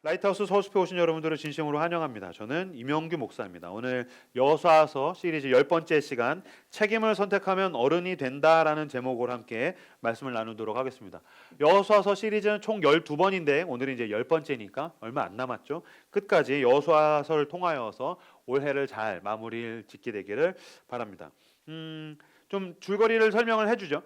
라이트하우스 서울숲에 오신 여러분들을 진심으로 환영합니다. 저는 임영규 목사입니다. 오늘 여호수아서 시리즈 10번째 시간 책임을 선택하면 어른이 된다라는 제목으로 함께 말씀을 나누도록 하겠습니다. 여호수아서 시리즈는 총 12번인데 오늘은 이제 10번째니까 얼마 안 남았죠. 끝까지 여호수아서를 통하여서 올해를 잘 마무리를 짓게 되기를 바랍니다. 좀 줄거리를 설명을 해주죠.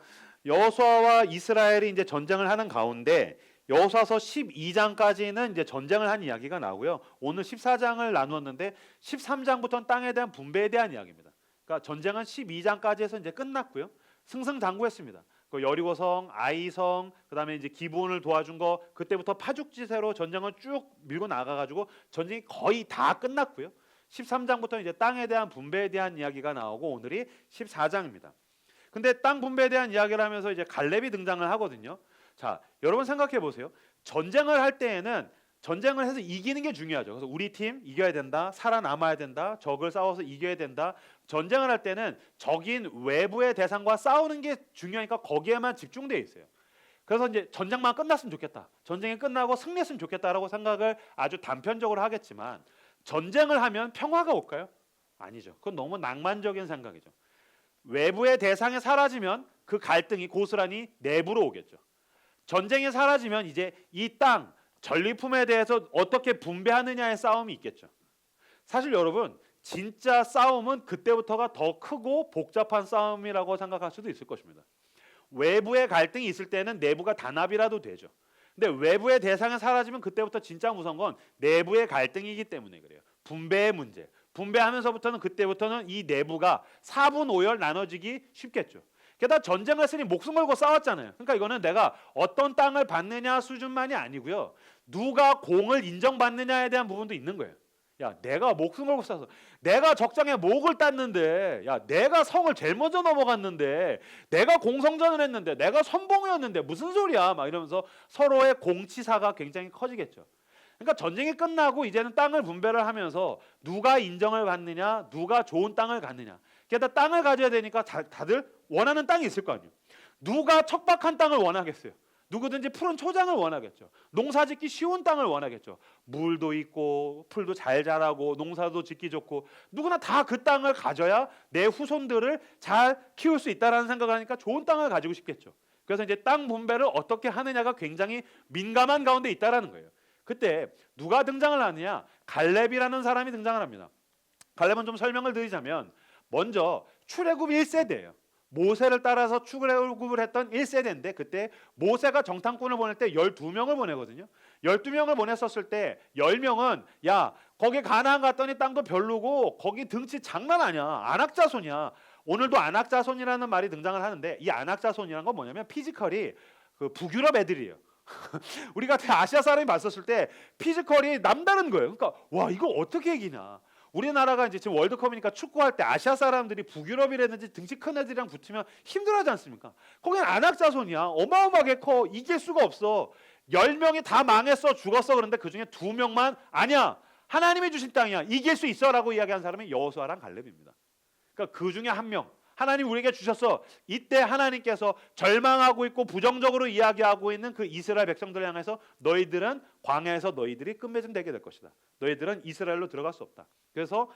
여호수아와 이스라엘이 이제 전쟁을 하는 가운데 여호수아서 12장까지는 이제 전쟁을 한 이야기가 나오고요. 오늘 14장을 나누었는데 13장부터는 땅에 대한 분배에 대한 이야기입니다. 그러니까 전쟁은 12장까지 해서 이제 끝났고요. 승승장구했습니다. 그 여리고성, 아이성, 그다음에 이제 기브온을 도와준 거 그때부터 파죽지세로 전쟁을 쭉 밀고 나가가지고 전쟁이 거의 다 끝났고요. 13장부터 이제 땅에 대한 분배에 대한 이야기가 나오고 오늘이 14장입니다. 근데 땅 분배에 대한 이야기를 하면서 이제 갈렙이 등장을 하거든요. 자, 여러분 생각해 보세요. 전쟁을 할 때에는 전쟁을 해서 이기는 게 중요하죠. 그래서 우리 팀 이겨야 된다, 살아남아야 된다, 적을 싸워서 이겨야 된다. 전쟁을 할 때는 적인 외부의 대상과 싸우는 게 중요하니까 거기에만 집중돼 있어요. 그래서 이제 전쟁만 끝났으면 좋겠다, 전쟁이 끝나고 승리했으면 좋겠다라고 생각을 아주 단편적으로 하겠지만 전쟁을 하면 평화가 올까요? 아니죠. 그건 너무 낭만적인 생각이죠. 외부의 대상이 사라지면 그 갈등이 고스란히 내부로 오겠죠. 전쟁이 사라지면 이제 이 땅 전리품에 대해서 어떻게 분배하느냐의 싸움이 있겠죠. 사실 여러분 진짜 싸움은 그때부터가 더 크고 복잡한 싸움이라고 생각할 수도 있을 것입니다. 외부의 갈등이 있을 때는 내부가 단합이라도 되죠. 근데 외부의 대상이 사라지면 그때부터 진짜 무서운 건 내부의 갈등이기 때문에 그래요. 분배의 문제. 분배하면서부터는 그때부터는 이 내부가 4분 5열 나눠지기 쉽겠죠. 게다가 전쟁을 했으니 목숨 걸고 싸웠잖아요. 그러니까 이거는 내가 어떤 땅을 받느냐 수준만이 아니고요. 누가 공을 인정받느냐에 대한 부분도 있는 거예요. 야, 내가 목숨 걸고 싸서 내가 적장에 목을 땄는데, 야, 내가 성을 제일 먼저 넘어갔는데, 내가 공성전을 했는데, 내가 선봉이었는데 무슨 소리야? 막 이러면서 서로의 공치사가 굉장히 커지겠죠. 그러니까 전쟁이 끝나고 이제는 땅을 분배를 하면서 누가 인정을 받느냐, 누가 좋은 땅을 갖느냐. 게다가 땅을 가져야 되니까 다들 원하는 땅이 있을 거 아니에요. 누가 척박한 땅을 원하겠어요? 누구든지 푸른 초장을 원하겠죠. 농사짓기 쉬운 땅을 원하겠죠. 물도 있고 풀도 잘 자라고 농사도 짓기 좋고 누구나 다 그 땅을 가져야 내 후손들을 잘 키울 수 있다라는 생각을 하니까 좋은 땅을 가지고 싶겠죠. 그래서 이제 땅 분배를 어떻게 하느냐가 굉장히 민감한 가운데 있다라는 거예요. 그때 누가 등장을 하느냐? 갈렙이라는 사람이 등장을 합니다. 갈렙은 좀 설명을 드리자면 먼저 출애굽 1세대예요. 모세를 따라서 출애굽을 했던 1세대인데 그때 모세가 정탐꾼을 보낼 때 12명을 보내거든요. 12명을 보냈었을 때 10명은 야, 거기 가나안 갔더니 땅도 별로고 거기 등치 장난 아니야. 안악자손이야. 오늘도 안악자손이라는 말이 등장을 하는데 이 안악자손이라는 건 뭐냐면 피지컬이 그 북유럽 애들이에요. 우리 같은 아시아 사람이 봤었을 때 피지컬이 남다른 거예요. 그러니까 와, 이거 어떻게 이기냐. 우리나라가 이제 지금 월드컵이니까 축구할 때 아시아 사람들이 북유럽이라든지 등치 큰 애들이랑 붙으면 힘들어하지 않습니까? 거기는 안악자손이야. 어마어마하게 커. 이길 수가 없어. 10명이 다 망했어, 죽었어. 그런데 그중에 2명만 아니야, 하나님이 주신 땅이야, 이길 수 있어 라고 이야기한 사람이 여호수아랑 갈렙입니다. 그러니까 그중에 한 명, 하나님 우리에게 주셨어. 이때 하나님께서 절망하고 있고 부정적으로 이야기하고 있는 그 이스라엘 백성들을 향해서 너희들은 광야에서 너희들이 끝맺음 되게 될 것이다. 너희들은 이스라엘로 들어갈 수 없다. 그래서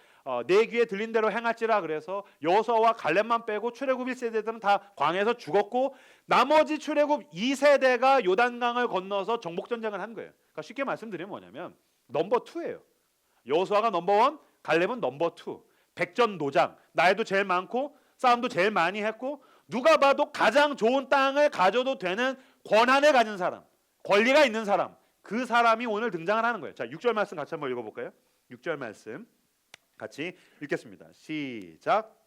내 귀에 들린 대로 행할지라. 그래서 여호수아와 갈렙만 빼고 출애굽 1세대들은 다 광야에서 죽었고 나머지 출애굽 2세대가 요단강을 건너서 정복전쟁을 한 거예요. 그러니까 쉽게 말씀드리면 뭐냐면 넘버 2예요. 여호수아가 넘버 1, 갈렙은 넘버 2. 백전노장, 나이도 제일 많고 싸움도 제일 많이 했고 누가 봐도 가장 좋은 땅을 가져도 되는 권한을 가진 사람, 권리가 있는 사람, 그 사람이 오늘 등장을 하는 거예요. 자, 6절 말씀 같이 한번 읽어볼까요? 6절 말씀 같이 읽겠습니다. 시작.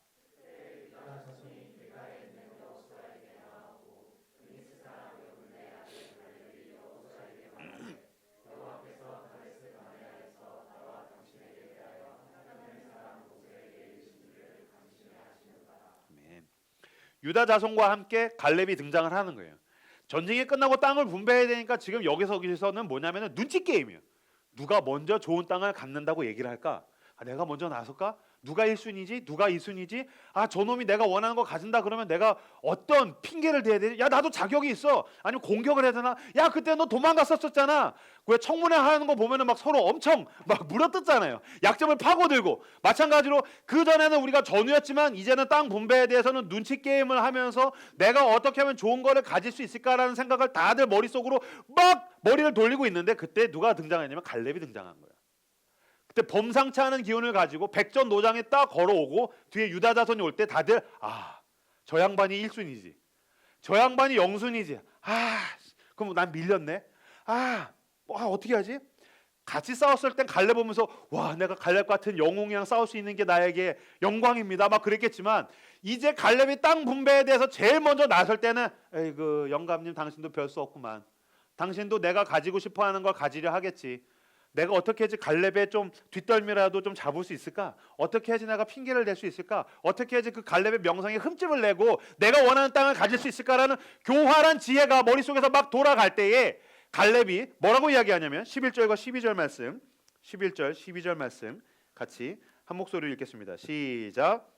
유다 자손과 함께 갈렙이 등장을 하는 거예요. 전쟁이 끝나고 땅을 분배해야 되니까 지금 여기서는 뭐냐면 눈치 게임이에요. 누가 먼저 좋은 땅을 갖는다고 얘기를 할까? 내가 먼저 나설까? 누가 1순위지? 누가 2순위지? 아, 저놈이 내가 원하는 거 가진다 그러면 내가 어떤 핑계를 대야 되지? 야, 나도 자격이 있어. 아니면 공격을 해야 되나? 야, 그때 너 도망갔었잖아. 왜 청문회 하는 거 보면은 막 서로 엄청 막 물어뜯잖아요. 약점을 파고들고. 마찬가지로 그 전에는 우리가 전우였지만 이제는 땅 분배에 대해서는 눈치 게임을 하면서 내가 어떻게 하면 좋은 거를 가질 수 있을까라는 생각을 다들 머릿속으로 막 머리를 돌리고 있는데 그때 누가 등장했냐면 갈렙이 등장한 거예요. 그때 범상치 않은 기운을 가지고 백전노장에 딱 걸어오고 뒤에 유다 자손이 올 때 다들 저 양반이 1순위지. 저 양반이 0순위지. 그럼 난 밀렸네. 어떻게 하지? 같이 싸웠을 땐 갈렙 보면서 와, 내가 갈렙 같은 영웅이랑 싸울 수 있는 게 나에게 영광입니다. 막 그랬겠지만 이제 갈렙이 땅 분배에 대해서 제일 먼저 나설 때는 에이, 그 영감님 당신도 별 수 없구만. 당신도 내가 가지고 싶어하는 걸 가지려 하겠지. 내가 어떻게 해야지 갈렙의 좀 뒷덜미라도 좀 잡을 수 있을까? 어떻게 해야지 내가 핑계를 댈 수 있을까? 어떻게 해야지 그 갈렙의 명성에 흠집을 내고 내가 원하는 땅을 가질 수 있을까라는 교활한 지혜가 머릿속에서 막 돌아갈 때에 갈렙이 뭐라고 이야기하냐면 11절과 12절 말씀, 11절, 12절 말씀 같이 한 목소리로 읽겠습니다. 시작.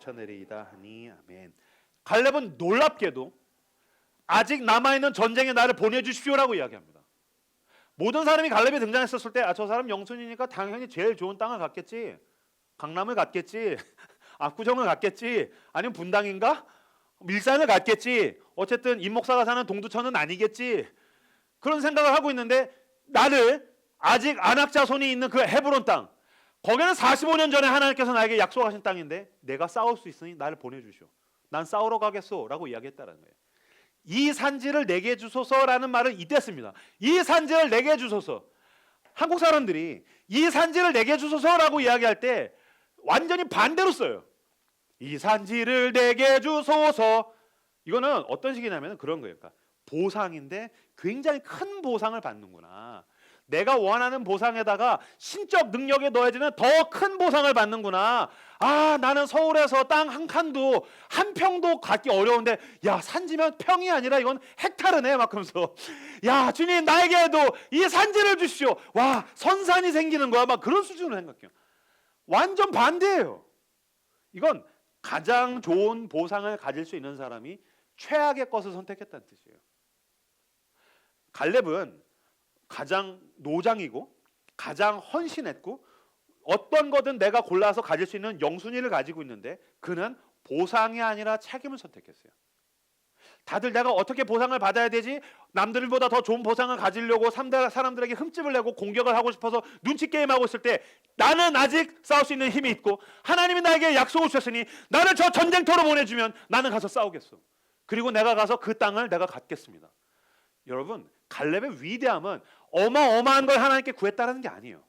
쫓아내리이다 하니 아멘. 갈렙은 놀랍게도 아직 남아있는 전쟁에 나를 보내주십시오라고 이야기합니다. 모든 사람이 갈렙이 등장했었을 때 저 사람 영순이니까 당연히 제일 좋은 땅을 갖겠지. 강남을 갖겠지. 압구정을 갖겠지. 아니면 분당인가? 밀산을 갖겠지. 어쨌든 임목사가 사는 동두천은 아니겠지. 그런 생각을 하고 있는데 나를 아직 안악자손이 있는 그 헤브론 땅, 거기는 45년 전에 하나님께서 나에게 약속하신 땅인데 내가 싸울 수 있으니 나를 보내주시오. 난 싸우러 가겠소 라고 이야기했다는 거예요. 이 산지를 내게 주소서라는 말을 이때 씁니다. 이 산지를 내게 주소서. 한국 사람들이 이 산지를 내게 주소서라고 이야기할 때 완전히 반대로 써요. 이 산지를 내게 주소서. 이거는 어떤 식이냐면 그런 거예요. 그러니까 보상인데 굉장히 큰 보상을 받는구나. 내가 원하는 보상에다가 신적 능력에 더해지는 더 큰 보상을 받는구나. 나는 서울에서 땅 한 칸도 한 평도 갖기 어려운데 야, 산지면 평이 아니라 이건 헥타르네 막 그러면서 야, 주님 나에게도 이 산지를 주시오. 와, 선산이 생기는 거야. 막 그런 수준으로 생각해요. 완전 반대예요. 이건 가장 좋은 보상을 가질 수 있는 사람이 최악의 것을 선택했다는 뜻이에요. 갈렙은 가장 노장이고 가장 헌신했고 어떤 거든 내가 골라서 가질 수 있는 영순위를 가지고 있는데 그는 보상이 아니라 책임을 선택했어요. 다들 내가 어떻게 보상을 받아야 되지? 남들보다 더 좋은 보상을 가지려고 사람들에게 흠집을 내고 공격을 하고 싶어서 눈치 게임하고 있을 때 나는 아직 싸울 수 있는 힘이 있고 하나님이 나에게 약속을 주셨으니 나를 저 전쟁터로 보내주면 나는 가서 싸우겠어. 그리고 내가 가서 그 땅을 내가 갖겠습니다. 여러분, 갈렙의 위대함은 어마어마한 걸 하나님께 구했다는 게 아니에요.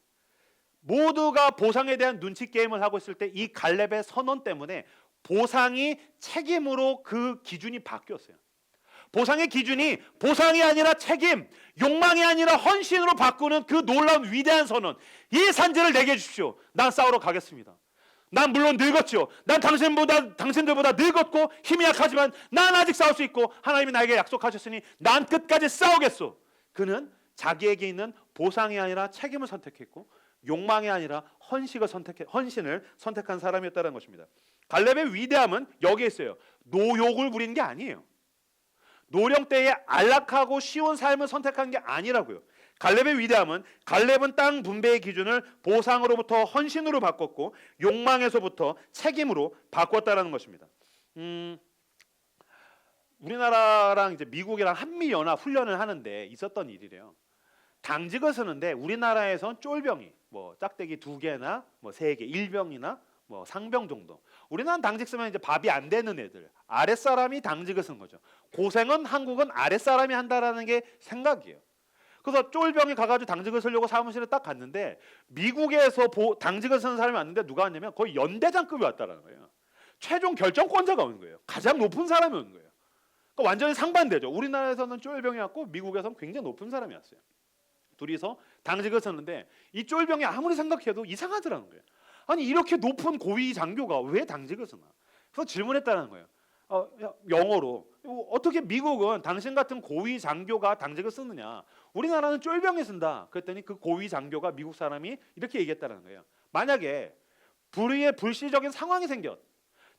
모두가 보상에 대한 눈치 게임을 하고 있을 때 이 갈렙의 선언 때문에 보상이 책임으로 그 기준이 바뀌었어요. 보상의 기준이 보상이 아니라 책임, 욕망이 아니라 헌신으로 바꾸는 그 놀라운 위대한 선언. 이 산지를 내게 주십시오. 난 싸우러 가겠습니다. 난 물론 늙었죠. 난 당신들보다 늙었고 힘이 약하지만 난 아직 싸울 수 있고 하나님이 나에게 약속하셨으니 난 끝까지 싸우겠소. 그는 자기에게 있는 보상이 아니라 책임을 선택했고 욕망이 아니라 헌신을 선택한 사람이었다는 것입니다. 갈렙의 위대함은 여기에 있어요. 노욕을 부리는 게 아니에요. 노령때에 안락하고 쉬운 삶을 선택한 게 아니라고요. 갈렙의 위대함은 갈렙은 땅 분배의 기준을 보상으로부터 헌신으로 바꿨고 욕망에서부터 책임으로 바꿨다라는 것입니다. 우리나라랑 이제 미국이랑 한미 연합 훈련을 하는데 있었던 일이래요. 당직을 쓰는데 우리나라에선 쫄병이 뭐 짝대기 2개나 뭐 3개, 1병이나 뭐 상병 정도. 우리나라는 당직 쓰면 이제 밥이 안 되는 애들, 아랫사람이 당직을 쓴 거죠. 고생은 한국은 아랫사람이 한다라는 게 생각이에요. 그래서 쫄병이 가가지고 당직을 쓰려고 사무실에 딱 갔는데 미국에서 당직을 쓰는 사람이 왔는데 누가 왔냐면 거의 연대장급이 왔다라는 거예요. 최종 결정권자가 오는 거예요. 가장 높은 사람이 오는 거예요. 그러니까 완전히 상반되죠. 우리나라에서는 쫄병이었고 미국에서는 굉장히 높은 사람이었어요. 둘이서 당직을 썼는데 이 쫄병이 아무리 생각해도 이상하더라는 거예요. 아니 이렇게 높은 고위 장교가 왜 당직을 쓰나? 그래서 질문했다는 거예요. 영어로 어떻게 미국은 당신 같은 고위 장교가 당직을 쓰느냐? 우리나라는 쫄병이 쓴다. 그랬더니 그 고위 장교가 미국 사람이 이렇게 얘기했다는 거예요. 만약에 불의의 불시적인 상황이 생겼.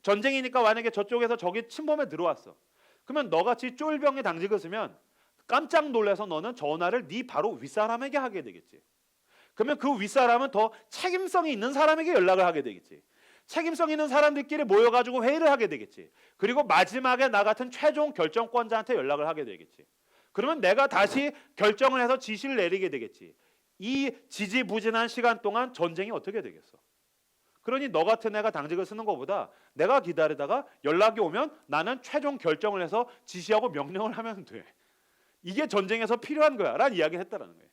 전쟁이니까 만약에 저쪽에서 적이 침범해 들어왔어. 그러면 너같이 쫄병의 당직을 쓰면 깜짝 놀라서 너는 전화를 네 바로 윗사람에게 하게 되겠지. 그러면 그 윗사람은 더 책임성이 있는 사람에게 연락을 하게 되겠지. 책임성 있는 사람들끼리 모여가지고 회의를 하게 되겠지. 그리고 마지막에 나 같은 최종 결정권자한테 연락을 하게 되겠지. 그러면 내가 다시 결정을 해서 지시를 내리게 되겠지. 이 지지부진한 시간 동안 전쟁이 어떻게 되겠어? 그러니 너 같은 애가 당직을 쓰는 것보다 내가 기다리다가 연락이 오면 나는 최종 결정을 해서 지시하고 명령을 하면 돼. 이게 전쟁에서 필요한 거야 라는 이야기를 했다는 거예요.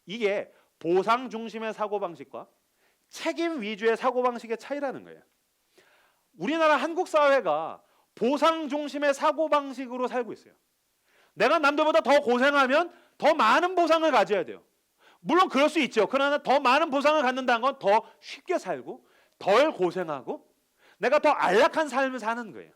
이게 보상 중심의 사고방식과 책임 위주의 사고방식의 차이라는 거예요. 우리나라 한국 사회가 보상 중심의 사고방식으로 살고 있어요. 내가 남들보다 더 고생하면 더 많은 보상을 가져야 돼요. 물론 그럴 수 있죠. 그러나 더 많은 보상을 갖는다는 건 더 쉽게 살고 덜 고생하고 내가 더 안락한 삶을 사는 거예요.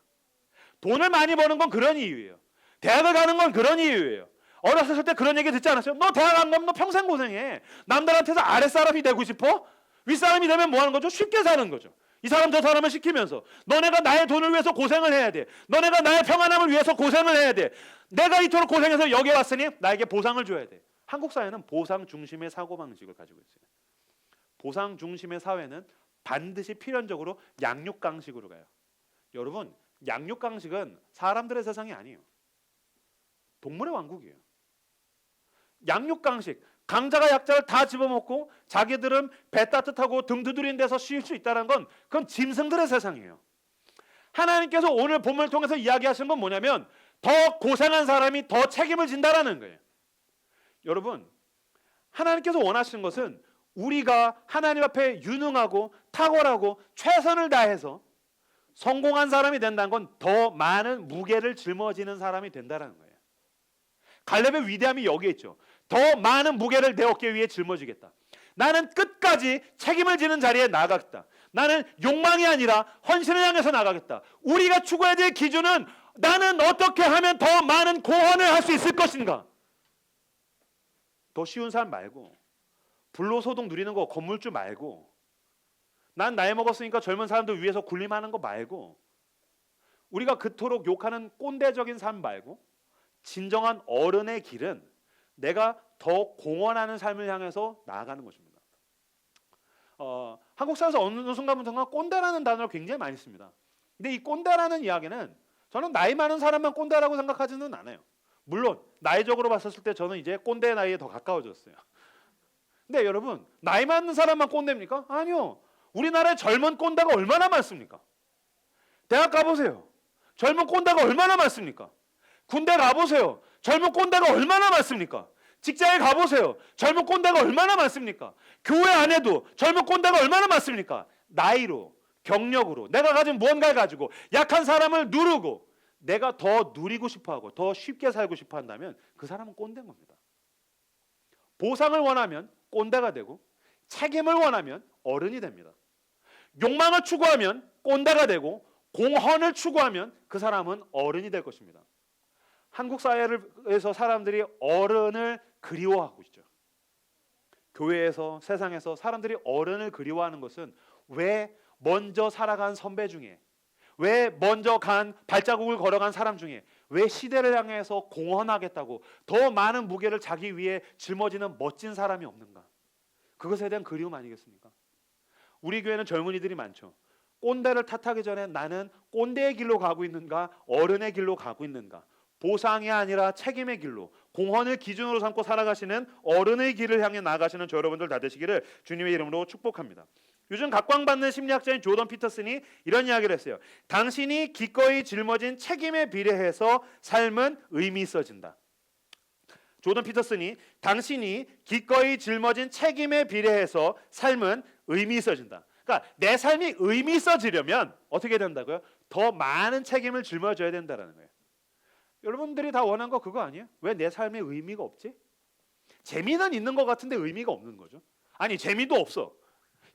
돈을 많이 버는 건 그런 이유예요. 대학을 가는 건 그런 이유예요. 어렸을 때 그런 얘기 듣지 않았어요? 너 대학 안 가면 너 평생 고생해. 남들한테서 아랫사람이 되고 싶어? 윗사람이 되면 뭐 하는 거죠? 쉽게 사는 거죠. 이 사람 저 사람을 시키면서 너네가 나의 돈을 위해서 고생을 해야 돼. 너네가 나의 평안함을 위해서 고생을 해야 돼. 내가 이토록 고생해서 여기 왔으니 나에게 보상을 줘야 돼. 한국 사회는 보상 중심의 사고방식을 가지고 있어요. 보상 중심의 사회는 반드시 필연적으로 양육강식으로 가요. 여러분, 양육강식은 사람들의 세상이 아니에요. 동물의 왕국이에요. 양육강식, 강자가 약자를 다 집어먹고 자기들은 배 따뜻하고 등 두드린 데서 쉴 수 있다는 건 그건 짐승들의 세상이에요. 하나님께서 오늘 본문을 통해서 이야기하신 건 뭐냐면 더 고생한 사람이 더 책임을 진다라는 거예요. 여러분, 하나님께서 원하시는 것은 우리가 하나님 앞에 유능하고 탁월하고 최선을 다해서 성공한 사람이 된다는 건 더 많은 무게를 짊어지는 사람이 된다는 거예요. 갈렙의 위대함이 여기에 있죠. 더 많은 무게를 내 어깨 위에 짊어지겠다. 나는 끝까지 책임을 지는 자리에 나가겠다. 나는 욕망이 아니라 헌신을 향해서 나가겠다. 우리가 추구해야 될 기준은 나는 어떻게 하면 더 많은 공헌을 할 수 있을 것인가. 더 쉬운 삶 말고 불로소득 누리는 거 건물주 말고 난 나이 먹었으니까 젊은 사람들 위해서 군림하는 거 말고 우리가 그토록 욕하는 꼰대적인 삶 말고 진정한 어른의 길은 내가 더 공헌하는 삶을 향해서 나아가는 것입니다. 한국 사회에서 어느 순간부터가 꼰대라는 단어를 굉장히 많이 씁니다. 근데 이 꼰대라는 이야기는 저는 나이 많은 사람만 꼰대라고 생각하지는 않아요. 물론 나이적으로 봤었을 때 저는 이제 꼰대 나이에 더 가까워졌어요. 근데 여러분, 나이 많은 사람만 꼰대입니까? 아니요. 우리나라에 젊은 꼰대가 얼마나 많습니까? 대학 가보세요. 젊은 꼰대가 얼마나 많습니까? 군대 가보세요. 젊은 꼰대가 얼마나 많습니까? 직장에 가보세요. 젊은 꼰대가 얼마나 많습니까? 교회 안에도 젊은 꼰대가 얼마나 많습니까? 나이로, 경력으로, 내가 가진 무언가를 가지고 약한 사람을 누르고 내가 더 누리고 싶어하고 더 쉽게 살고 싶어 한다면 그 사람은 꼰대인 겁니다. 보상을 원하면 꼰대가 되고 책임을 원하면 어른이 됩니다. 욕망을 추구하면 꼰대가 되고 공헌을 추구하면 그 사람은 어른이 될 것입니다. 한국 사회에서 사람들이 어른을 그리워하고 있죠. 교회에서 세상에서 사람들이 어른을 그리워하는 것은 왜 먼저 살아간 선배 중에 왜 먼저 간 발자국을 걸어간 사람 중에 왜 시대를 향해서 공헌하겠다고 더 많은 무게를 자기 위에 짊어지는 멋진 사람이 없는가? 그것에 대한 그리움 아니겠습니까? 우리 교회는 젊은이들이 많죠. 꼰대를 탓하기 전에 나는 꼰대의 길로 가고 있는가 어른의 길로 가고 있는가, 보상이 아니라 책임의 길로 공헌을 기준으로 삼고 살아가시는 어른의 길을 향해 나아가시는 저 여러분들 다 되시기를 주님의 이름으로 축복합니다. 요즘 각광받는 심리학자인 조던 피터슨이 이런 이야기를 했어요. 당신이 기꺼이 짊어진 책임에 비례해서 삶은 의미 있어진다. 조던 피터슨이 당신이 기꺼이 짊어진 책임에 비례해서 삶은 의미 있어진다. 그러니까 내 삶이 의미 있어지려면 어떻게 된다고요? 더 많은 책임을 짊어져야 된다는 거예요. 여러분들이 다 원한 거 그거 아니에요? 왜 내 삶에 의미가 없지? 재미는 있는 것 같은데 의미가 없는 거죠. 아니 재미도 없어.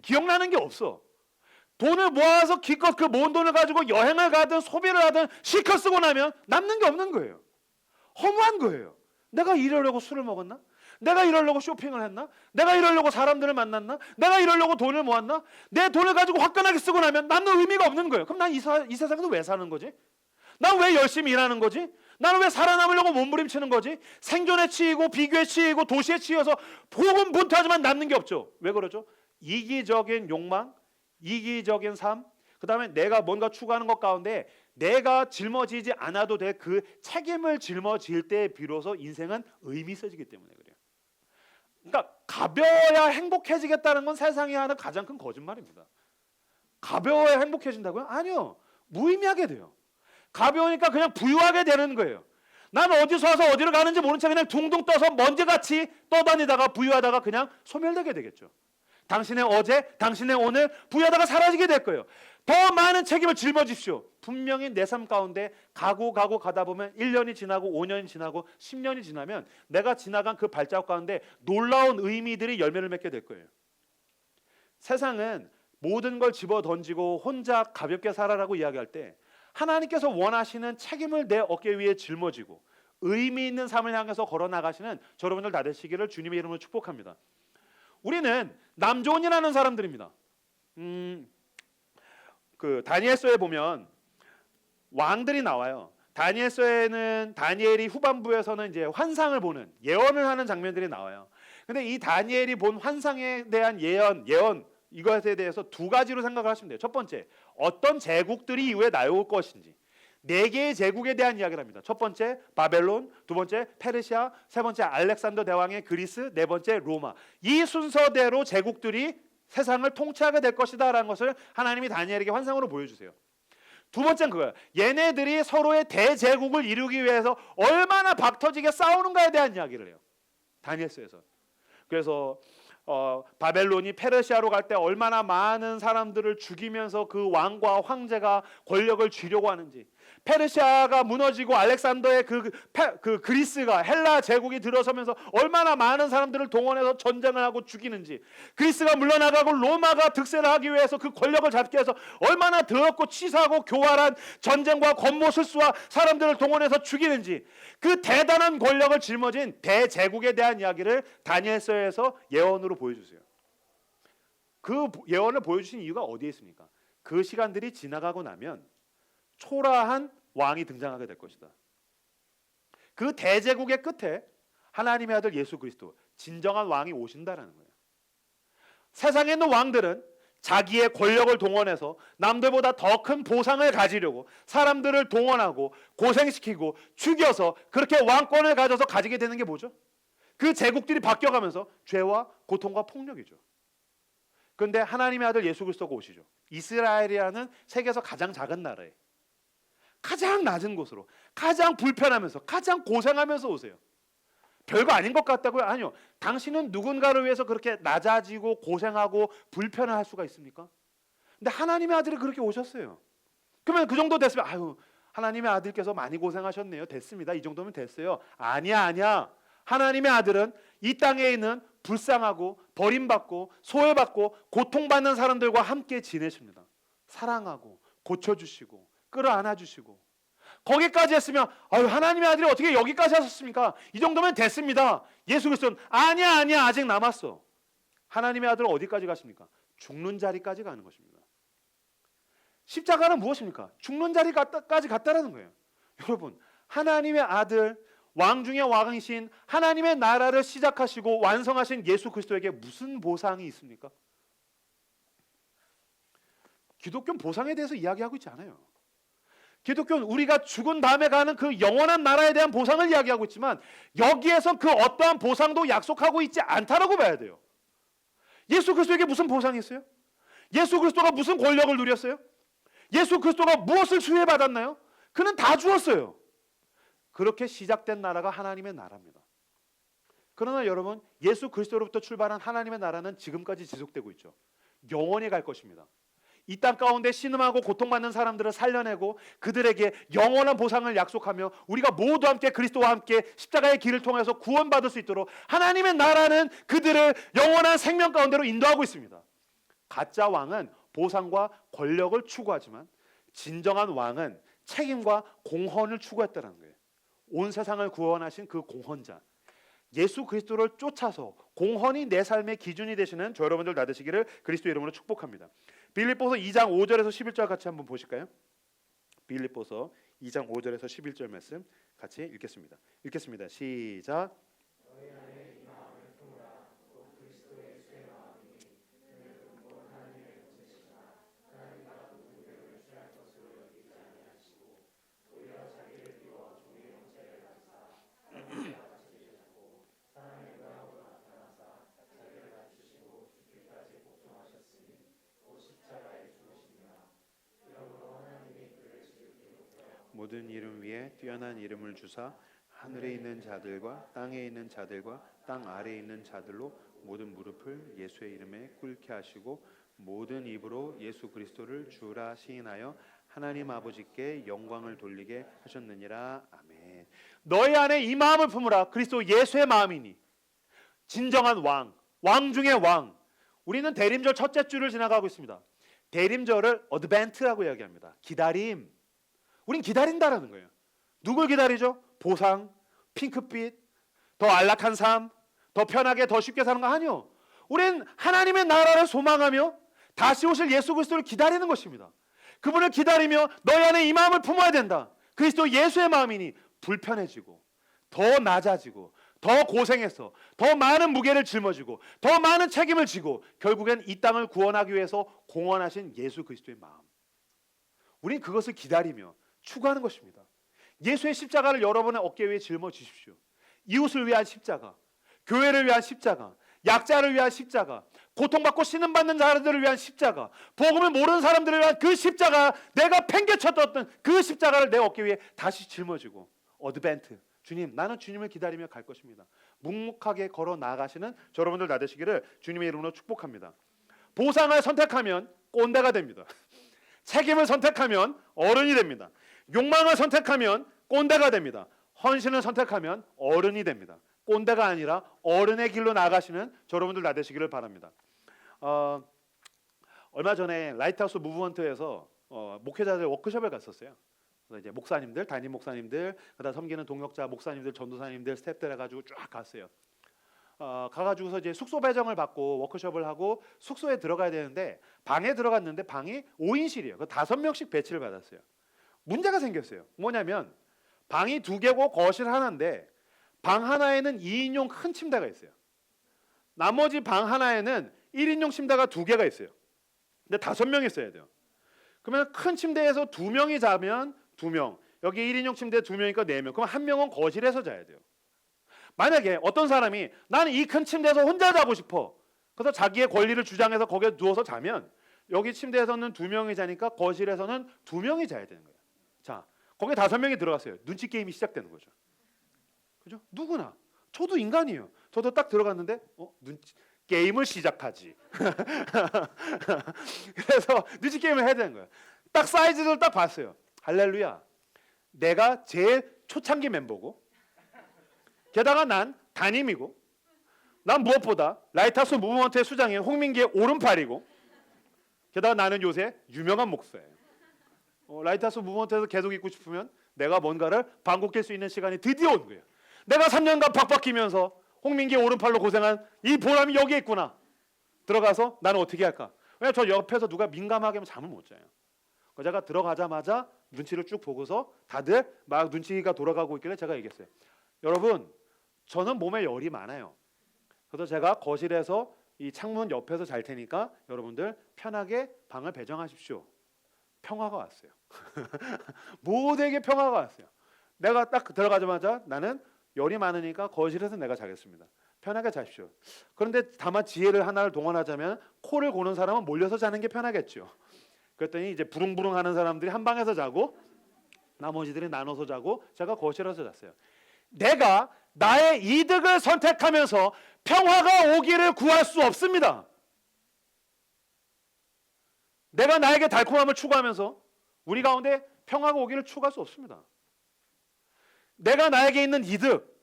기억나는 게 없어. 돈을 모아서 기껏 그 모은 돈을 가지고 여행을 가든 소비를 하든 실컷 쓰고 나면 남는 게 없는 거예요. 허무한 거예요. 내가 이러려고 술을 먹었나? 내가 이러려고 쇼핑을 했나? 내가 이러려고 사람들을 만났나? 내가 이러려고 돈을 모았나? 내 돈을 가지고 화끈하게 쓰고 나면 남는 의미가 없는 거예요. 그럼 난 이 세상에서 왜 사는 거지? 난 왜 열심히 일하는 거지? 나는 왜 살아남으려고 몸부림치는 거지? 생존에 치이고 비교에 치이고 도시에 치여서 고군분투하지만 남는 게 없죠. 왜 그러죠? 이기적인 욕망, 이기적인 삶, 그 다음에 내가 뭔가 추구하는 것 가운데 내가 짊어지지 않아도 될 그 책임을 짊어질 때 비로소 인생은 의미 있어지기 때문에 그래요. 그러니까 가벼워야 행복해지겠다는 건 세상에 하는 가장 큰 거짓말입니다. 가벼워야 행복해진다고요? 아니요. 무의미하게 돼요. 가벼우니까 그냥 부유하게 되는 거예요. 난 어디서 와서 어디로 가는지 모른 채 그냥 둥둥 떠서 먼지같이 떠다니다가 부유하다가 그냥 소멸되게 되겠죠. 당신의 어제, 당신의 오늘 부유하다가 사라지게 될 거예요. 더 많은 책임을 짊어지십시오. 분명히 내 삶 가운데 가고 가다 보면 1년이 지나고 5년이 지나고 10년이 지나면 내가 지나간 그 발자국 가운데 놀라운 의미들이 열매를 맺게 될 거예요. 세상은 모든 걸 집어 던지고 혼자 가볍게 살아라고 이야기할 때 하나님께서 원하시는 책임을 내 어깨 위에 짊어지고 의미 있는 삶을 향해서 걸어 나가시는 여러분들 다 되시기를 주님의 이름으로 축복합니다. 우리는 남존이라는 사람들입니다. 그 다니엘서에 보면 왕들이 나와요. 다니엘서에는 다니엘이 후반부에서는 이제 환상을 보는 예언을 하는 장면들이 나와요. 근데 이 다니엘이 본 환상에 대한 예언 이것에 대해서 두 가지로 생각을 하시면 돼요. 첫 번째, 어떤 제국들이 이후에 나올 것인지. 네 개의 제국에 대한 이야기를 합니다. 첫 번째 바벨론, 두 번째 페르시아, 세 번째 알렉산더 대왕의 그리스, 네 번째 로마. 이 순서대로 제국들이 세상을 통치하게 될 것이다라는 것을 하나님이 다니엘에게 환상으로 보여주세요. 두 번째는 그거예요. 얘네들이 서로의 대제국을 이루기 위해서 얼마나 박터지게 싸우는가에 대한 이야기를 해요. 다니엘서에서. 그래서 바벨론이 페르시아로 갈 때 얼마나 많은 사람들을 죽이면서 그 왕과 황제가 권력을 쥐려고 하는지, 페르시아가 무너지고 알렉산더의 그 그리스가 헬라 제국이 들어서면서 얼마나 많은 사람들을 동원해서 전쟁을 하고 죽이는지, 그리스가 물러나가고 로마가 득세를 하기 위해서 그 권력을 잡기 위해서 얼마나 더럽고 치사하고 교활한 전쟁과 권모술수와 사람들을 동원해서 죽이는지, 그 대단한 권력을 짊어진 대제국에 대한 이야기를 다니엘서에서 예언으로 보여주세요. 그 예언을 보여주신 이유가 어디에 있습니까? 그 시간들이 지나가고 나면 초라한 왕이 등장하게 될 것이다. 그 대제국의 끝에 하나님의 아들 예수 그리스도, 진정한 왕이 오신다라는 거예요. 세상에 있는 왕들은 자기의 권력을 동원해서 남들보다 더 큰 보상을 가지려고 사람들을 동원하고 고생시키고 죽여서 그렇게 왕권을 가져서 가지게 되는 게 뭐죠? 그 제국들이 바뀌어가면서 죄와 고통과 폭력이죠. 그런데 하나님의 아들 예수 그리스도가 오시죠. 이스라엘이라는 세계에서 가장 작은 나라에 가장 낮은 곳으로, 가장 불편하면서 가장 고생하면서 오세요. 별거 아닌 것 같다고요? 아니요. 당신은 누군가를 위해서 그렇게 낮아지고 고생하고 불편을 할 수가 있습니까? 근데 하나님의 아들이 그렇게 오셨어요. 그러면 그 정도 됐으면 아유, 하나님의 아들께서 많이 고생하셨네요. 됐습니다. 이 정도면 됐어요. 아니야. 하나님의 아들은 이 땅에 있는 불쌍하고 버림받고 소외받고 고통받는 사람들과 함께 지내십니다. 사랑하고 고쳐주시고 끌어안아주시고. 거기까지 했으면 아유, 하나님의 아들이 어떻게 여기까지 하셨습니까? 이 정도면 됐습니다. 예수 그리스도는 아니야 아직 남았어. 하나님의 아들은 어디까지 가십니까? 죽는 자리까지 가는 것입니다. 십자가는 무엇입니까? 죽는 자리까지 갔다라는 거예요. 여러분, 하나님의 아들, 왕 중의 왕이신 하나님의 나라를 시작하시고 완성하신 예수 그리스도에게 무슨 보상이 있습니까? 기독교는 보상에 대해서 이야기하고 있지 않아요. 기독교는 우리가 죽은 다음에 가는 그 영원한 나라에 대한 보상을 이야기하고 있지만 여기에서 그 어떠한 보상도 약속하고 있지 않다라고 봐야 돼요. 예수 그리스도에게 무슨 보상이 있어요? 예수 그리스도가 무슨 권력을 누렸어요? 예수 그리스도가 무엇을 수혜받았나요? 그는 다 주었어요. 그렇게 시작된 나라가 하나님의 나라입니다. 그러나 여러분, 예수 그리스도로부터 출발한 하나님의 나라는 지금까지 지속되고 있죠. 영원히 갈 것입니다. 이 땅 가운데 신음하고 고통받는 사람들을 살려내고 그들에게 영원한 보상을 약속하며 우리가 모두 함께 그리스도와 함께 십자가의 길을 통해서 구원받을 수 있도록 하나님의 나라는 그들을 영원한 생명 가운데로 인도하고 있습니다. 가짜 왕은 보상과 권력을 추구하지만 진정한 왕은 책임과 공헌을 추구했다는 거예요. 온 세상을 구원하신 그 공헌자 예수 그리스도를 쫓아서 공헌이 내 삶의 기준이 되시는 저 여러분들 다 되시기를 그리스도 이름으로 축복합니다. 빌립보서 2장 5절에서 11절 같이 한번 보실까요? 빌립보서 2장 5절에서 11절 말씀 같이 읽겠습니다. 읽겠습니다. 시작. 모든 이름 위에 뛰어난 이름을 주사 하늘에 있는 자들과 땅에 있는 자들과 땅 아래에 있는 자들로 모든 무릎을 예수의 이름에 꿇게 하시고 모든 입으로 예수 그리스도를 주라 시인하여 하나님 아버지께 영광을 돌리게 하셨느니라. 아멘. 너희 안에 이 마음을 품으라. 그리스도 예수의 마음이니 진정한 왕, 왕 중의 왕. 우리는 대림절 첫째 주를 지나가고 있습니다. 대림절을 어드벤트라고 이야기합니다. 기다림. 우린 기다린다라는 거예요. 누굴 기다리죠? 보상, 핑크빛, 더 안락한 삶, 더 편하게 더 쉽게 사는 거 아니요. 우린 하나님의 나라를 소망하며 다시 오실 예수 그리스도를 기다리는 것입니다. 그분을 기다리며 너희 안에 이 마음을 품어야 된다. 그리스도 예수의 마음이니 불편해지고 더 낮아지고 더 고생해서 더 많은 무게를 짊어지고 더 많은 책임을 지고 결국엔 이 땅을 구원하기 위해서 공헌하신 예수 그리스도의 마음. 우린 그것을 기다리며 추구하는 것입니다. 예수의 십자가를 여러분의 어깨 위에 짊어지십시오. 이웃을 위한 십자가, 교회를 위한 십자가, 약자를 위한 십자가, 고통받고 신음받는 자들을 위한 십자가, 복음을 모르는 사람들을 위한 그 십자가, 내가 팽개쳤던 그 십자가를 내 어깨 위에 다시 짊어지고 어드벤트, 주님 나는 주님을 기다리며 갈 것입니다. 묵묵하게 걸어 나아가시는 여러분들 다 되시기를 주님의 이름으로 축복합니다. 보상을 선택하면 꼰대가 됩니다. 책임을 선택하면 어른이 됩니다. 욕망을 선택하면 꼰대가 됩니다. 헌신을 선택하면 어른이 됩니다. 꼰대가 아니라 어른의 길로 나가시는 여러분들 다 되시기를 바랍니다. 얼마 전에 라이트하우스 무브먼트에서 목회자들 워크숍에 갔었어요. 그래서 이제 목사님들, 담임 목사님들, 그다음 섬기는 동역자 목사님들, 전도사님들, 스태프들 해가지고 쫙 갔어요. 가가지고서 이제 숙소 배정을 받고 워크숍을 하고 숙소에 들어가야 되는데 방에 들어갔는데 방이 5인실이에요. 그 5명씩 배치를 받았어요. 문제가 생겼어요. 뭐냐면 방이 2개고 거실 하나인데 방 하나에는 2인용 큰 침대가 있어요. 나머지 방 하나에는 1인용 침대가 2개가 있어요. 근데 5명이 있어야 돼요. 그러면 큰 침대에서 2명이 자면 2명, 여기 1인용 침대 2명이니까 4명. 그럼 1명은 거실에서 자야 돼요. 만약에 어떤 사람이 나는 이 큰 침대에서 혼자 자고 싶어. 그래서 자기의 권리를 주장해서 거기에 누워서 자면 여기 침대에서는 2명이 자니까 거실에서는 2명이 자야 되는 거예요. 자, 거기에 5명이 들어갔어요. 눈치 게임이 시작되는 거죠. 그죠? 누구나. 저도 인간이에요. 저도 딱 들어갔는데 눈치 게임을 시작하지. 그래서 눈치 게임을 해야 되는 거예요. 딱 사이즈를 딱 봤어요. 할렐루야. 내가 제일 초창기 멤버고 게다가 난 담임이고 난 무엇보다 라이트하우스 무브먼트의 수장인 홍민기의 오른팔이고 게다가 나는 요새 유명한 목사예요. 라이트하우스 무브먼트에서 계속 있고 싶으면 내가 뭔가를 반복할 수 있는 시간이 드디어 온 거예요. 내가 3년간 박박히면서 홍민기의 오른팔로 고생한 이 보람이 여기에 있구나. 들어가서 나는 어떻게 할까? 왜냐면 저 옆에서 누가 민감하게 하면 잠을 못 자요. 제가 들어가자마자 눈치를 쭉 보고서 다들 막 눈치가 돌아가고 있길래 제가 얘기했어요. 여러분, 저는 몸에 열이 많아요. 그래서 제가 거실에서 이 창문 옆에서 잘 테니까 여러분들 편하게 방을 배정하십시오. 평화가 왔어요. 모두에게 평화가 왔어요. 내가 딱 들어가자마자 나는 열이 많으니까 거실에서 내가 자겠습니다. 편하게 자십시오. 그런데 다만 지혜를 하나를 동원하자면 코를 고는 사람은 몰려서 자는 게 편하겠죠. 그랬더니 이제 부릉부릉 하는 사람들이 한 방에서 자고 나머지들이 나눠서 자고 제가 거실에서 잤어요. 내가 나의 이득을 선택하면서 평화가 오기를 구할 수 없습니다. 내가 나에게 달콤함을 추구하면서 우리 가운데 평화가 오기를 추구할 수 없습니다. 내가 나에게 있는 이득,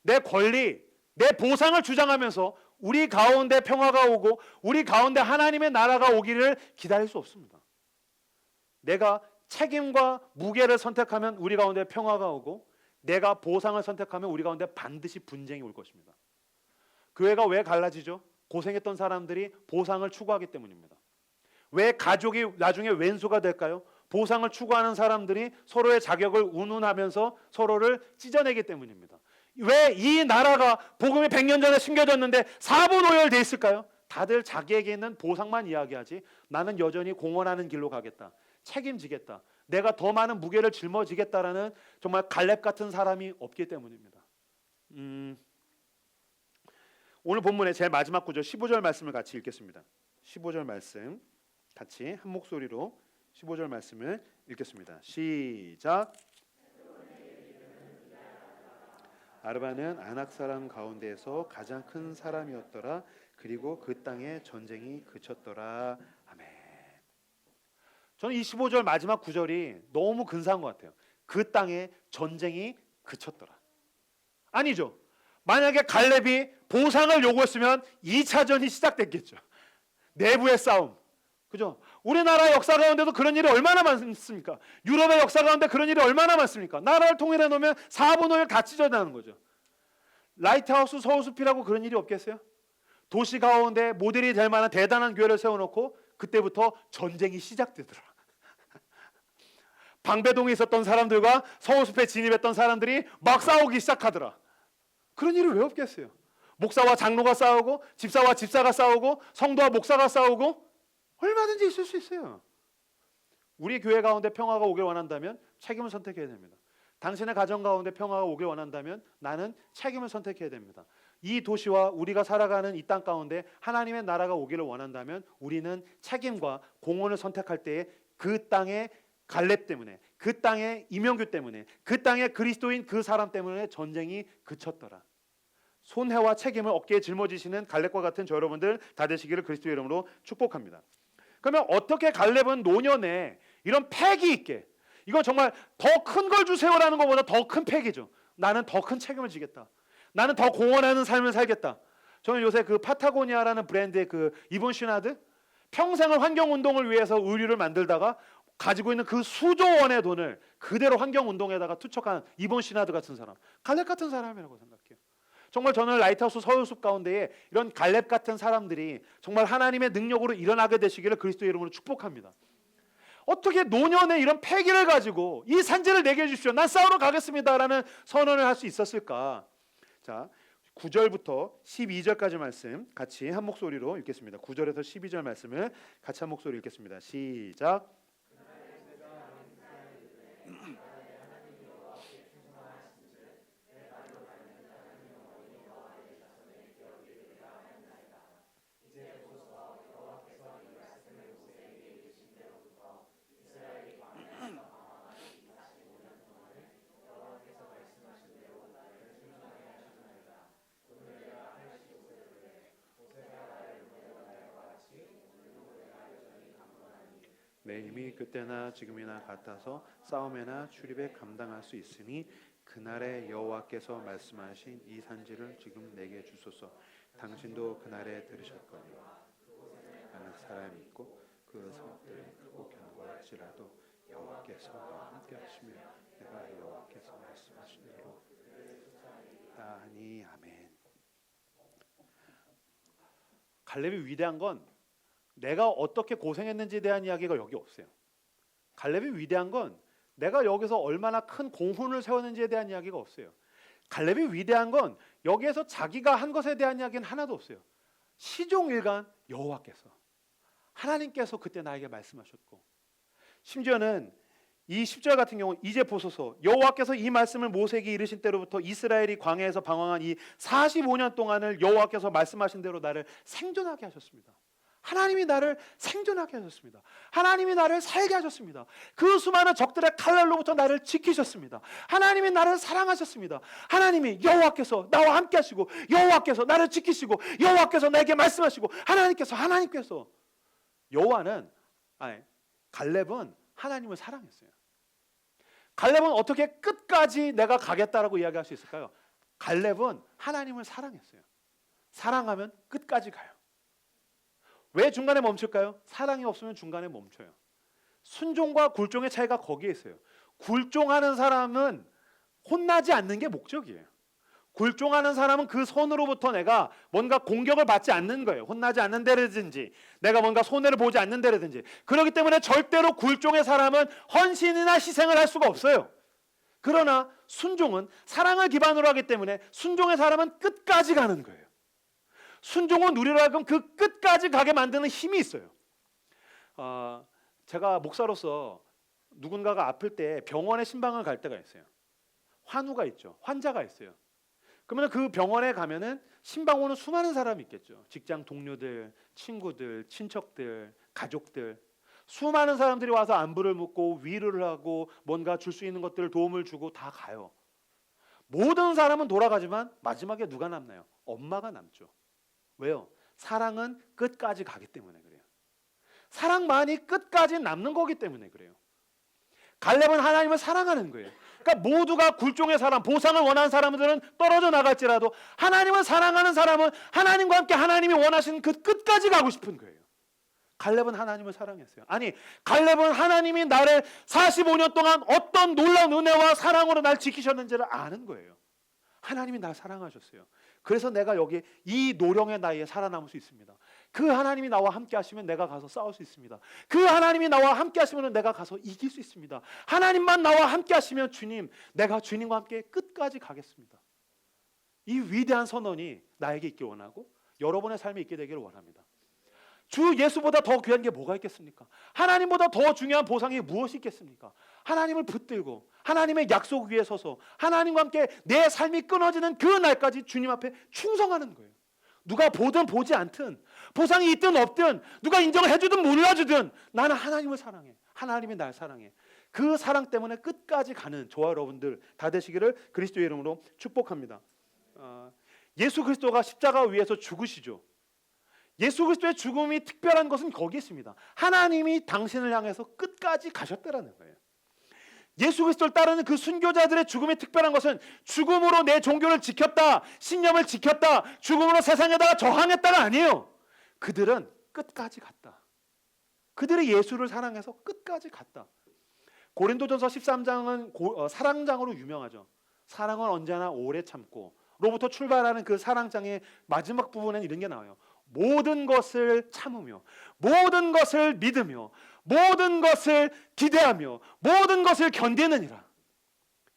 내 권리, 내 보상을 주장하면서 우리 가운데 평화가 오고 우리 가운데 하나님의 나라가 오기를 기다릴 수 없습니다. 내가 책임과 무게를 선택하면 우리 가운데 평화가 오고 내가 보상을 선택하면 우리 가운데 반드시 분쟁이 올 것입니다. 교회가 왜 갈라지죠? 고생했던 사람들이 보상을 추구하기 때문입니다. 왜 가족이 나중에 왼수가 될까요? 보상을 추구하는 사람들이 서로의 자격을 운운하면서 서로를 찢어내기 때문입니다. 왜 이 나라가 복음이 100년 전에 숨겨졌는데 사분오열돼 있을까요? 다들 자기에게 있는 보상만 이야기하지 나는 여전히 공헌하는 길로 가겠다. 책임지겠다. 내가 더 많은 무게를 짊어지겠다라는 정말 갈렙 같은 사람이 없기 때문입니다. 오늘 본문의 제일 마지막 구절 15절 말씀을 같이 읽겠습니다. 15절 말씀 같이 한 목소리로 15절 말씀을 읽겠습니다. 시작. 아르바는 아낙 사람 가운데에서 가장 큰 사람이었더라. 그리고 그 땅에 전쟁이 그쳤더라. 아멘. 저는 이 15절 마지막 구절이 너무 근사한 것 같아요. 그 땅에 전쟁이 그쳤더라. 아니죠. 만약에 갈렙이 보상을 요구했으면 2차전이 시작됐겠죠. 내부의 싸움. 그죠? 우리나라 역사 가운데도 그런 일이 얼마나 많습니까? 유럽의 역사 가운데 그런 일이 얼마나 많습니까? 나라를 통일해 놓으면 4분 5일 다 찢어나는 거죠. 라이트하우스 서울숲이라고 그런 일이 없겠어요? 도시 가운데 모델이 될 만한 대단한 교회를 세워놓고 그때부터 전쟁이 시작되더라. 방배동에 있었던 사람들과 서울숲에 진입했던 사람들이 막 싸우기 시작하더라. 그런 일이 왜 없겠어요? 목사와 장로가 싸우고 집사와 집사가 싸우고 성도와 목사가 싸우고 얼마든지 있을 수 있어요. 우리 교회 가운데 평화가 오길 원한다면 책임을 선택해야 됩니다. 당신의 가정 가운데 평화가 오길 원한다면 나는 책임을 선택해야 됩니다. 이 도시와 우리가 살아가는 이 땅 가운데 하나님의 나라가 오기를 원한다면 우리는 책임과 공헌을 선택할 때에 그 땅의 갈렙 때문에, 그 땅의 이명규 때문에, 그 땅의 그리스도인 그 사람 때문에 전쟁이 그쳤더라. 손해와 책임을 어깨에 짊어지시는 갈렙과 같은 저 여러분들 다 되시기를 그리스도의 이름으로 축복합니다. 그러면 어떻게 갈렙은 노년에 이런 패기 있게, 이건 정말 더 큰 걸 주세요라는 것보다 더 큰 패기죠. 나는 더 큰 책임을 지겠다. 나는 더 공헌하는 삶을 살겠다. 저는 요새 그 파타고니아라는 브랜드의 그 이본 시나드, 평생을 환경운동을 위해서 의류를 만들다가 가지고 있는 그 수조 원의 돈을 그대로 환경운동에다가 투척한 이본 시나드 같은 사람, 갈렙 같은 사람이라고 생각해요. 정말 저는 라이트하우스 서울숲 가운데에 이런 갈렙 같은 사람들이 정말 하나님의 능력으로 일어나게 되시기를 그리스도의 이름으로 축복합니다. 어떻게 노년에 이런 패기를 가지고 이 산지를 내게 해주십시오. 난 싸우러 가겠습니다라는 선언을 할 수 있었을까? 자, 9절부터 12절까지 말씀 같이 한 목소리로 읽겠습니다. 9절에서 12절 말씀을 같이 한 목소리 읽겠습니다. 시작. 내 힘이 그때나 지금이나 같아서 싸움에나 출입에 감당할 수 있으니 그날에 여호와께서 말씀하신 이 산지를 지금 내게 주소서. 당신도 그날에 들으셨거니와 나는 사람이 있고 그 성들이 크고 견고할지라도 여호와께서 나와 함께 하시며 내가 여호와께서 말씀하신 대로 하니. 아멘. 갈렙이 위대한 건 내가 어떻게 고생했는지에 대한 이야기가 여기 없어요. 갈렙이 위대한 건 내가 여기서 얼마나 큰 공헌을 세웠는지에 대한 이야기가 없어요. 갈렙이 위대한 건 여기에서 자기가 한 것에 대한 이야기는 하나도 없어요. 시종일관 여호와께서, 하나님께서 그때 나에게 말씀하셨고, 심지어는 이 10절 같은 경우 이제 보소서 여호와께서 이 말씀을 모세에게 이르신 때로부터 이스라엘이 광야에서 방황한 이 45년 동안을 여호와께서 말씀하신 대로 나를 생존하게 하셨습니다. 하나님이 나를 생존하게 하셨습니다. 하나님이 나를 살게 하셨습니다. 그 수많은 적들의 칼날로부터 나를 지키셨습니다. 하나님이 나를 사랑하셨습니다. 하나님이 여호와께서 나와 함께 하시고 여호와께서 나를 지키시고 여호와께서 나에게 말씀하시고 하나님께서 여호와는 아니, 갈렙은 하나님을 사랑했어요. 갈렙은 어떻게 끝까지 내가 가겠다라고 이야기할 수 있을까요? 갈렙은 하나님을 사랑했어요. 사랑하면 끝까지 가요. 왜 중간에 멈출까요? 사랑이 없으면 중간에 멈춰요. 순종과 굴종의 차이가 거기에 있어요. 굴종하는 사람은 혼나지 않는 게 목적이에요. 굴종하는 사람은 그 손으로부터 내가 뭔가 공격을 받지 않는 거예요. 혼나지 않는 데라든지 내가 뭔가 손해를 보지 않는 데라든지. 그렇기 때문에 절대로 굴종의 사람은 헌신이나 희생을 할 수가 없어요. 그러나 순종은 사랑을 기반으로 하기 때문에 순종의 사람은 끝까지 가는 거예요. 순종은 우리로 하여금 그 끝까지 가게 만드는 힘이 있어요. 제가 목사로서 누군가가 아플 때 병원에 신방을 갈 때가 있어요. 환우가 있죠. 환자가 있어요. 그러면 그 병원에 가면은 신방 오는 수많은 사람이 있겠죠. 직장 동료들, 친구들, 친척들, 가족들, 수많은 사람들이 와서 안부를 묻고 위로를 하고 뭔가 줄 수 있는 것들을 도움을 주고 다 가요. 모든 사람은 돌아가지만 마지막에 누가 남나요? 엄마가 남죠. 왜요? 사랑은 끝까지 가기 때문에 그래요. 사랑만이 끝까지 남는 거기 때문에 그래요. 갈렙은 하나님을 사랑하는 거예요. 그러니까 모두가 굴종의 사람, 보상을 원하는 사람들은 떨어져 나갈지라도 하나님을 사랑하는 사람은 하나님과 함께 하나님이 원하시는 그 끝까지 가고 싶은 거예요. 갈렙은 하나님을 사랑했어요. 아니, 갈렙은 하나님이 나를 45년 동안 어떤 놀라운 은혜와 사랑으로 날 지키셨는지를 아는 거예요. 하나님이 날 사랑하셨어요. 그래서 내가 여기 이 노령의 나이에 살아남을 수 있습니다. 그 하나님이 나와 함께 하시면 내가 가서 싸울 수 있습니다. 그 하나님이 나와 함께 하시면 내가 가서 이길 수 있습니다. 하나님만 나와 함께 하시면 주님, 내가 주님과 함께 끝까지 가겠습니다. 이 위대한 선언이 나에게 있길 원하고 여러분의 삶에 있게 되기를 원합니다. 주 예수보다 더 귀한 게 뭐가 있겠습니까? 하나님보다 더 중요한 보상이 무엇이 있겠습니까? 하나님을 붙들고 하나님의 약속 위에 서서 하나님과 함께 내 삶이 끊어지는 그 날까지 주님 앞에 충성하는 거예요. 누가 보든 보지 않든 보상이 있든 없든 누가 인정해 주든 몰라주든 나는 하나님을 사랑해. 하나님이 날 사랑해. 그 사랑 때문에 끝까지 가는 저와 여러분들 다 되시기를 그리스도의 이름으로 축복합니다. 예수 그리스도가 십자가 위에서 죽으시죠. 예수 그리스도의 죽음이 특별한 것은 거기에 있습니다. 하나님이 당신을 향해서 끝까지 가셨다라는 거예요. 예수 그리스도를 따르는 그 순교자들의 죽음이 특별한 것은 죽음으로 내 종교를 지켰다, 신념을 지켰다, 죽음으로 세상에다가 저항했다가 아니에요. 그들은 끝까지 갔다. 그들이 예수를 사랑해서 끝까지 갔다. 고린도전서 13장은 사랑장으로 유명하죠. 사랑은 언제나 오래 참고 로부터 출발하는 그 사랑장의 마지막 부분에는 이런 게 나와요. 모든 것을 참으며 모든 것을 믿으며 모든 것을 기대하며 모든 것을 견디느니라.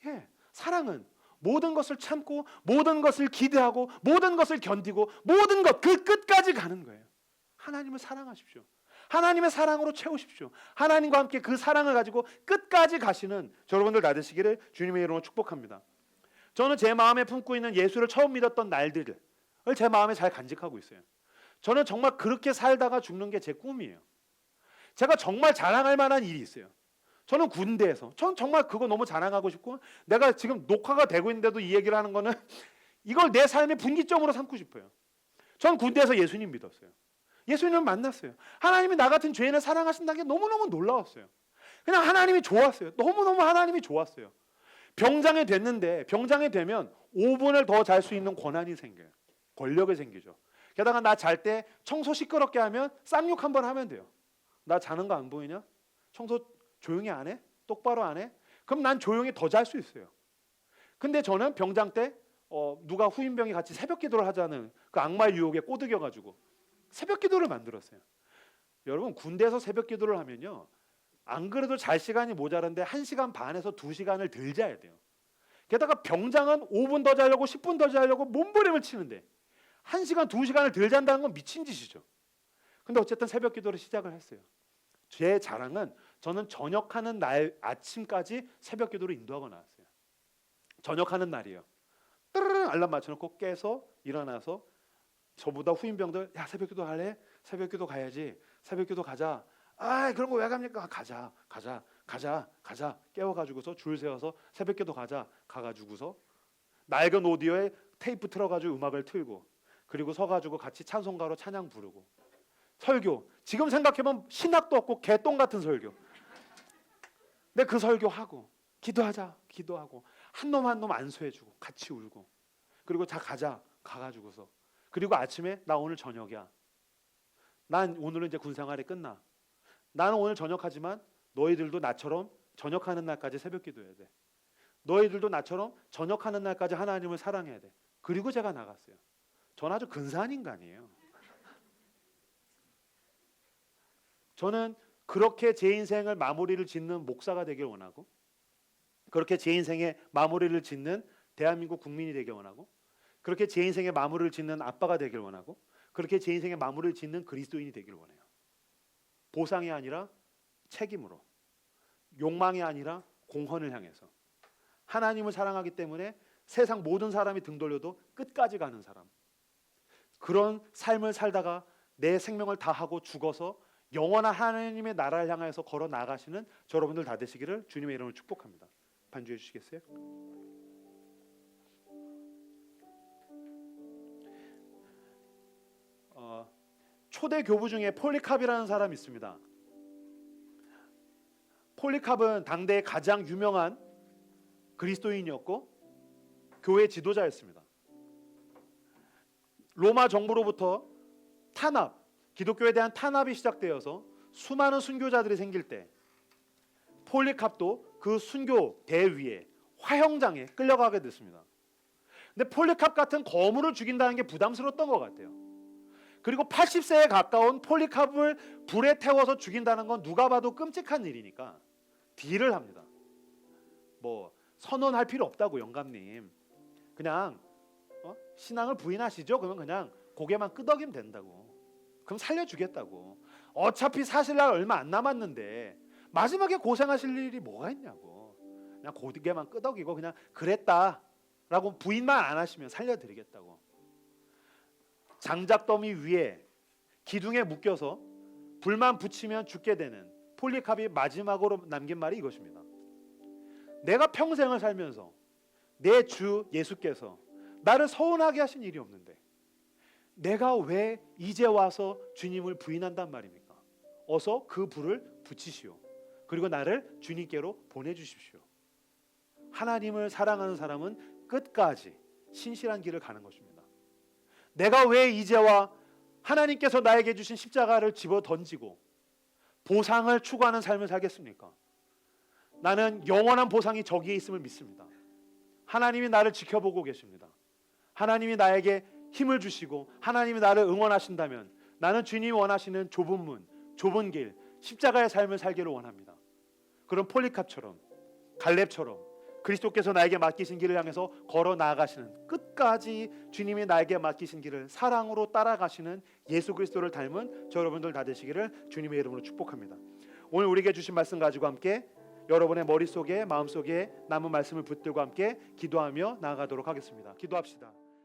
예, 사랑은 모든 것을 참고 모든 것을 기대하고 모든 것을 견디고 모든 것 그 끝까지 가는 거예요. 하나님을 사랑하십시오. 하나님의 사랑으로 채우십시오. 하나님과 함께 그 사랑을 가지고 끝까지 가시는 여러분들 다 되시기를 주님의 이름으로 축복합니다. 저는 제 마음에 품고 있는 예수를 처음 믿었던 날들을 제 마음에 잘 간직하고 있어요. 저는 정말 그렇게 살다가 죽는 게 제 꿈이에요. 제가 정말 자랑할 만한 일이 있어요. 저는 군대에서 전 정말 그거 너무 자랑하고 싶고 내가 지금 녹화가 되고 있는데도 이 얘기를 하는 거는 이걸 내 삶의 분기점으로 삼고 싶어요. 전 군대에서 예수님 믿었어요. 예수님을 만났어요. 하나님이 나 같은 죄인을 사랑하신다는 게 너무너무 놀라웠어요. 그냥 하나님이 좋았어요. 너무너무 하나님이 좋았어요. 병장에 됐는데 병장에 되면 5분을 더 잘 수 있는 권한이 생겨요. 권력이 생기죠. 게다가 나 잘 때 청소 시끄럽게 하면 쌍욕 한번 하면 돼요. 나 자는 거 안 보이냐? 청소 조용히 안 해? 똑바로 안 해? 그럼 난 조용히 더 잘 수 있어요. 근데 저는 병장 때 누가 후임병이 같이 새벽 기도를 하자는 그 악마의 유혹에 꼬드겨가지고 새벽 기도를 만들었어요. 여러분 군대에서 새벽 기도를 하면요. 안 그래도 잘 시간이 모자란데 1시간 반에서 2시간을 덜 자야 돼요. 게다가 병장은 5분 더 자려고 10분 더 자려고 몸부림을 치는데 1시간 2시간을 덜 잔다는 건 미친 짓이죠. 근데 어쨌든 새벽 기도를 시작을 했어요. 제 자랑은 저는 전역하는 날 아침까지 새벽 기도를 인도하고 나왔어요. 전역하는 날이에요. 뜨르르 알람 맞춰놓고 깨서 일어나서 저보다 후임병들 야 새벽 기도 할래? 새벽 기도 가야지. 새벽 기도 가자. 아 그런 거 왜 갑니까? 가자. 깨워가지고서 줄 세워서 새벽 기도 가자. 가가지고서 낡은 오디오에 테이프 틀어가지고 음악을 틀고 그리고 서가지고 같이 찬송가로 찬양 부르고 설교. 지금 생각해보면 신학도 없고 개똥 같은 설교. 근데 그 설교하고 기도하자 기도하고 한 놈 한 놈 안수해주고 같이 울고 그리고 자 가자 가가지고서 그리고 아침에 나 오늘 저녁이야. 난 오늘은 이제 군생활이 끝나. 나는 오늘 저녁하지만 너희들도 나처럼 저녁하는 날까지 새벽 기도해야 돼. 너희들도 나처럼 저녁하는 날까지 하나님을 사랑해야 돼. 그리고 제가 나갔어요. 저는 아주 근사한 인간이에요. 저는 그렇게 제 인생을 마무리를 짓는 목사가 되길 원하고 그렇게 제 인생의 마무리를 짓는 대한민국 국민이 되길 원하고 그렇게 제 인생의 마무리를 짓는 아빠가 되길 원하고 그렇게 제 인생의 마무리를 짓는 그리스도인이 되길 원해요. 보상이 아니라 책임으로, 욕망이 아니라 공헌을 향해서 하나님을 사랑하기 때문에 세상 모든 사람이 등 돌려도 끝까지 가는 사람. 그런 삶을 살다가 내 생명을 다하고 죽어서 영원한 하나님의 나라를 향해서 걸어 나가시는 여러분들 다 되시기를 주님의 이름으로 축복합니다. 반주해 주시겠어요? 초대 교부 중에 폴리캅이라는 사람이 있습니다. 폴리캅은 당대의 가장 유명한 그리스도인이었고 교회 지도자였습니다. 로마 정부로부터 탄압, 기독교에 대한 탄압이 시작되어서 수많은 순교자들이 생길 때 폴리캅도 그 순교 대위에 화형장에 끌려가게 됐습니다. 근데 폴리캅 같은 거물을 죽인다는 게 부담스러웠던 것 같아요. 그리고 80세에 가까운 폴리캅을 불에 태워서 죽인다는 건 누가 봐도 끔찍한 일이니까 딜을 합니다. 뭐 선언할 필요 없다고 영감님. 그냥 신앙을 부인하시죠? 그러면 그냥 고개만 끄덕이면 된다고. 그럼 살려주겠다고. 어차피 사실 날 얼마 안 남았는데 마지막에 고생하실 일이 뭐가 있냐고. 그냥 고개만 끄덕이고 그냥 그랬다라고 부인만 안 하시면 살려드리겠다고. 장작더미 위에 기둥에 묶여서 불만 붙이면 죽게 되는 폴리캅이 마지막으로 남긴 말이 이것입니다. 내가 평생을 살면서 내 주 예수께서 나를 서운하게 하신 일이 없는데 내가 왜 이제 와서 주님을 부인한단 말입니까? 어서 그 불을 붙이시오. 그리고 나를 주님께로 보내주십시오. 하나님을 사랑하는 사람은 끝까지 신실한 길을 가는 것입니다. 내가 왜 이제와 하나님께서 나에게 주신 십자가를 집어 던지고 보상을 추구하는 삶을 살겠습니까? 나는 영원한 보상이 저기에 있음을 믿습니다. 하나님이 나를 지켜보고 계십니다. 하나님이 나에게 힘을 주시고 하나님이 나를 응원하신다면 나는 주님이 원하시는 좁은 문, 좁은 길, 십자가의 삶을 살기를 원합니다. 그런 폴리캅처럼 갈렙처럼 그리스도께서 나에게 맡기신 길을 향해서 걸어 나아가시는 끝까지 주님이 나에게 맡기신 길을 사랑으로 따라가시는 예수 그리스도를 닮은 저 여러분들 다 되시기를 주님의 이름으로 축복합니다. 오늘 우리에게 주신 말씀 가지고 함께 여러분의 머릿속에 마음속에 남은 말씀을 붙들고 함께 기도하며 나아가도록 하겠습니다. 기도합시다.